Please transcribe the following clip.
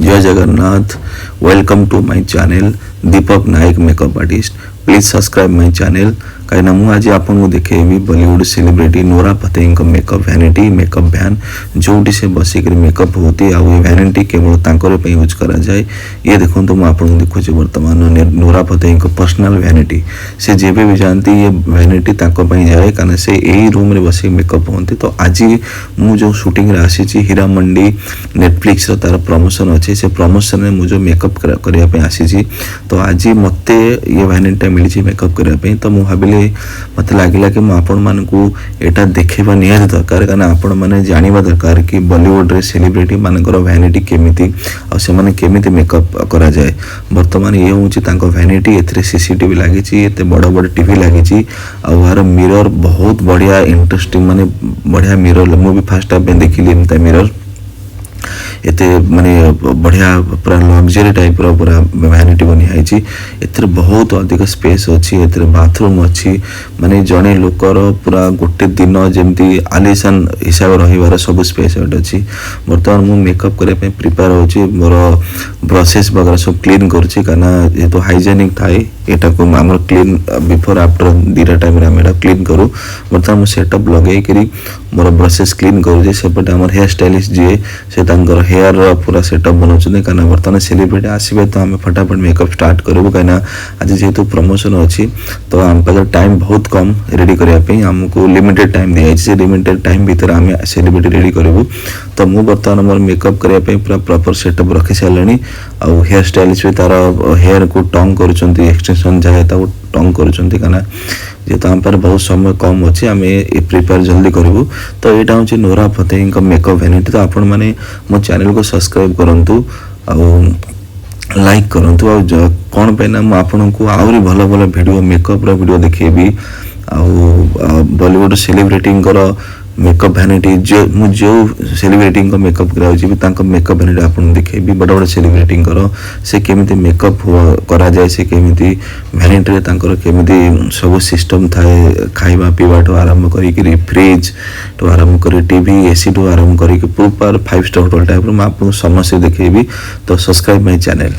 जय Jagannath. Welcome to my channel Deepak Nayak makeup artist. Please subscribe my channel कहीं मुझे आपको देखेबी Bollywood celebrity Nora Fatehi makeup vanity makeup भैन जोटी से बसिक मेकअप होती आ वैनिटी केवल तांकर पे यूज करा जाए। ये देखो तो मुझे देखुची बर्तमान नोरा फतेही पर्सनल वैनिटी से जेबे भी जानती ये वैनिटी जाए कहीं से यही रूम रे बसिक मेकअप होती। तो आज मुझे शूटिंग आसी हीरा मंडी नेटफ्लिक्स तार प्रमोशन अच्छे से प्रमोशन में मुझे मेकअप करने आसी। तो आज मत ये वैनिटी मिली मेकअप करने तो मुझे भाविली मत लगे कि मुझे देखा निहाती दरकार कहीं आपण मैंने जानवा दरकार कि बॉलीवुड रे सेलिब्रिटी मानकर वैनिटी केमिति से केमिति मेकअप करा जाए। बर्तमान ये हूँ वैनिटी ए सीसीटीवी लगी बड़ बड़ टीवी लगी आर मिरर बहुत बढ़िया इंटरेस्टिंग माने बढ़िया मिरर मुझे फास्ट टाइम देखिली मिरर एते माने बढ़िया पूरा लग्जरी टाइप पूरा वैनिटी बनी एथरे बहुत अधिक स्पेस अच्छी एथरे बाथरूम अच्छी माने जड़े लोकर पूरा गोटे दिन जमती आलिशान हिसाब रही सब स्पेस अच्छी। बर्तमान मुझे मेकअप करने प्रिपेयर हो मोर ब्रशेस वगैरह सब क्लीन करें हाइजेनिक थाए यहाँ आम क्लीन बिफोर आफ्टर दीटा टाइम क्लीन करूँ। बर्तमान मुझे सेटअप लगे मोर ब्रशेस क्लीन करुँचे सेपटे आम हेयर स्टाइलिस्ट जी से हेयर पूरा सेटअप बनाऊँ कहीं बर्तमान सेलिब्रिटी आसबे तो आम फटाफट मेकअप स्टार्ट करूँ कहीं आज जेहेतु प्रमोशन अच्छी तो आम पाखे टाइम बहुत कम रेडी करने आमको लिमिटेड टाइम दिखाई से लिमिटेड टाइम भितर आम सेलिब्रिटी रेडी करूँ। तो मुझे बर्तमान मोर मेकअप करने पूरा प्रॉपर सेटअप रखी सारे आउ हेयर स्टाइलिस्ट भी तार हेयर को टंग कर एक्सटेंशन जहाँ टंग कर जेहेतु आम पर बहुत समय कम अच्छे आम प्रिपेयर जल्दी करूँ। तो यहाँ हूँ नोरा फतेही मेकअप वैनिटी। तो आपण मैंने मो चैनल को सब्सक्राइब करूँ लाइक करूँ कौन पे ना मुझे आहरी भल भल वीडियो मेकअप वीडियो देखेबी बॉलीवुड सेलिब्रिटी मेकअप वैनिटी जो सेलिब्रिटी मेकअप करा मेकअप वैनिटी आपन देखेबी बड़ बड़ सेलिब्रिटी से केमिति मेकअप करा जाए से केमिति वैनिटी केमिति सब सिस्टम थाए खाइबा पीवा ठू आरंभ करी फ्रिज ठू आरंभ करी टीवी एसी ठू आरंभ करी प्रॉपर 5 स्टार होटल टाइप मैं आपको समस्त देखेबी। तो सब्सक्राइब माय चैनल।